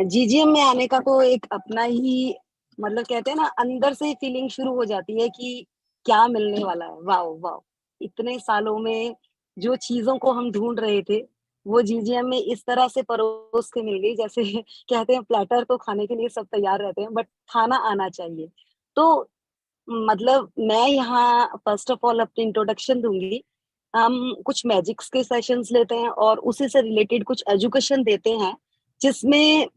GGM में आने का तो एक अपना ही मतलब कहते हैं ना, अंदर से फीलिंग शुरू हो जाती है कि क्या मिलने वाला है। वाह वाह! इतने सालों में जो चीजों को हम ढूंढ रहे थे, वो जीजीएम में इस तरह से परोस के मिल गई। जैसे कहते हैं प्लेटर तो खाने के लिए सब तैयार रहते हैं, बट खाना आना चाहिए। तो मतलब मैं यहाँ फर्स्ट ऑफ ऑल अपनी इंट्रोडक्शन दूंगी। हम कुछ मैजिक्स के सेशंस लेते हैं और उसी से रिलेटेड कुछ एजुकेशन देते हैं, जिसमें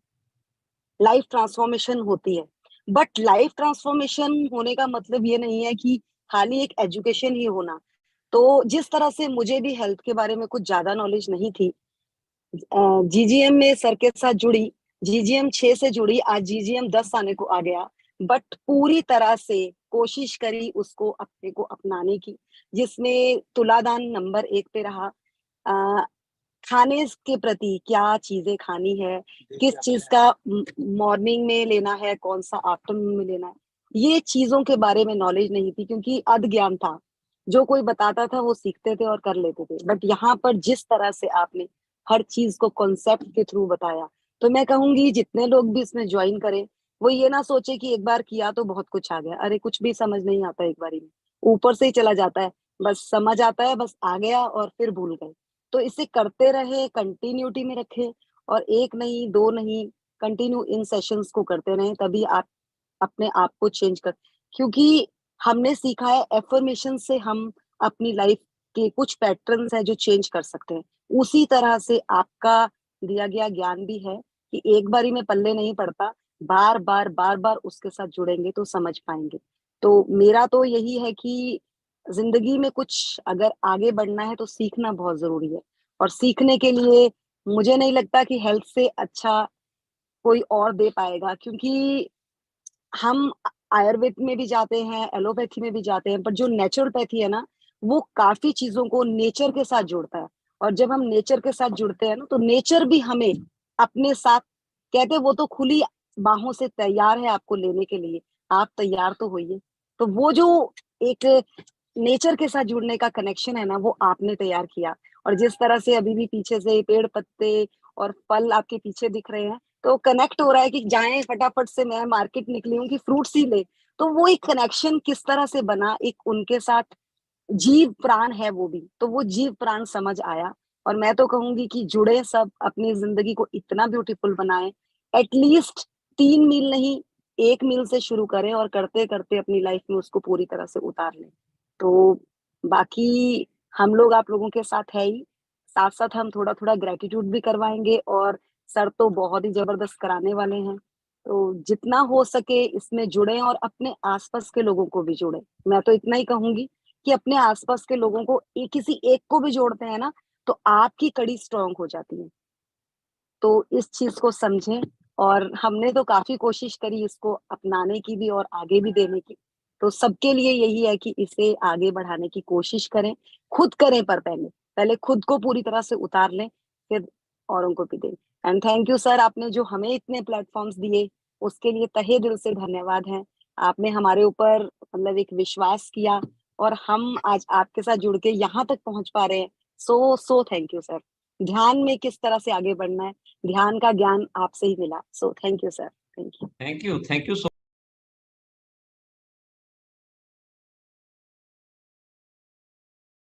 लाइफ ट्रांसफॉर्मेशन होती है। बट लाइफ ट्रांसफॉर्मेशन होने का मतलब ये नहीं है कि खाली एक एजुकेशन ही होना। तो जिस तरह से मुझे भी हेल्थ के बारे में कुछ ज्यादा नॉलेज नहीं थी, जीजीएम में सर के साथ जुड़ी, जीजीएम 6 से जुड़ी, आज जीजीएम 10 आने को आ गया। बट पूरी तरह से कोशिश करी उसको अपने को अपनाने की, जिसमें तुलादान नंबर 1 पे रहा। अ, खाने के प्रति क्या चीजें खानी है, किस चीज का मॉर्निंग में लेना है, कौन सा आफ्टरनून में लेना है, ये चीजों के बारे में नॉलेज नहीं थी, क्योंकि अध ज्ञान था। जो कोई बताता था वो सीखते थे और कर लेते थे। बट यहाँ पर जिस तरह से आपने हर चीज को कॉन्सेप्ट के थ्रू बताया, तो मैं कहूंगी जितने लोग भी इसमें ज्वाइन करें, वो ये ना सोचे कि एक बार किया तो बहुत कुछ आ गया। अरे कुछ भी समझ नहीं आता एक बारी में, ऊपर से ही चला जाता है। बस समझ आता है, बस आ गया और फिर भूल गए। तो इसे करते रहे, कंटिन्यूटी में रखे, और एक नहीं दो नहीं, कंटिन्यू इन सेशंस को करते रहे, तभी आप अपने आप को चेंज कर। क्योंकि हमने सीखा है एफर्मेशन से हम अपनी लाइफ के कुछ पैटर्न्स है जो चेंज कर सकते हैं। उसी तरह से आपका दिया गया ज्ञान भी है कि एक बारी में पल्ले नहीं पड़ता, बार बार उसके साथ जुड़ेंगे तो समझ पाएंगे। तो मेरा तो यही है कि जिंदगी में कुछ अगर आगे बढ़ना है तो सीखना बहुत जरूरी है। और सीखने के लिए मुझे नहीं लगता कि हेल्थ से अच्छा कोई और दे पाएगा, क्योंकि हम आयुर्वेद में भी जाते हैं, एलोपैथी में भी जाते हैं, पर जो नेचुरोपैथी है ना, वो काफी चीजों को नेचर के साथ जोड़ता है। और जब हम नेचर के साथ जुड़ते हैं ना, तो नेचर भी हमें अपने साथ, कहते हैं वो तो खुली बाहों से तैयार है आपको लेने के लिए। आप तैयार तो होइए। तो वो जो एक नेचर के साथ जुड़ने का कनेक्शन है ना, वो आपने तैयार किया। और जिस तरह से अभी भी पीछे से पेड़ पत्ते और फल आपके पीछे दिख रहे हैं, तो कनेक्ट हो रहा है कि जाएं फटाफट से, मैं मार्केट निकली हूँ कि फ्रूट्स ही ले। तो वो एक कनेक्शन किस तरह से बना, एक उनके साथ जीव प्राण है वो भी, तो वो जीव प्राण समझ आया। और मैं तो कहूंगी कि जुड़े सब, अपनी जिंदगी को इतना ब्यूटीफुल बनाएं। एटलीस्ट 3 मील नहीं, 1 मील से शुरू करें, और करते करते अपनी लाइफ में उसको पूरी तरह से उतार लें। तो बाकी हम लोग आप लोगों के साथ है ही, साथ साथ हम थोड़ा थोड़ा ग्रेटिट्यूड भी करवाएंगे, और सर तो बहुत ही जबरदस्त कराने वाले हैं। तो जितना हो सके इसमें जुड़े, और अपने आसपास के लोगों को भी जोड़े। मैं तो इतना ही कहूंगी कि अपने आसपास के लोगों को किसी एक को भी जोड़ते हैं ना, तो आपकी कड़ी स्ट्रांग हो जाती है। तो इस चीज को समझें। और हमने तो काफी कोशिश करी इसको अपनाने की भी और आगे भी देने की। तो सबके लिए यही है कि इसे आगे बढ़ाने की कोशिश करें। खुद करें, पर पहले पहले खुद को पूरी तरह से उतार लें, फिर औरों को भी दें। एंड थैंक यू सर, आपने जो हमें इतने प्लेटफॉर्म्स दिए, उसके लिए तहे दिल से धन्यवाद है। आपने हमारे ऊपर मतलब एक विश्वास किया, और हम आज आपके साथ जुड़ के यहाँ तक पहुंच पा रहे हैं। सो सो थैंक यू सर। ध्यान में किस तरह से आगे बढ़ना है, ध्यान का ज्ञान आपसे ही मिला। So thank you sir, thank you. Thank you so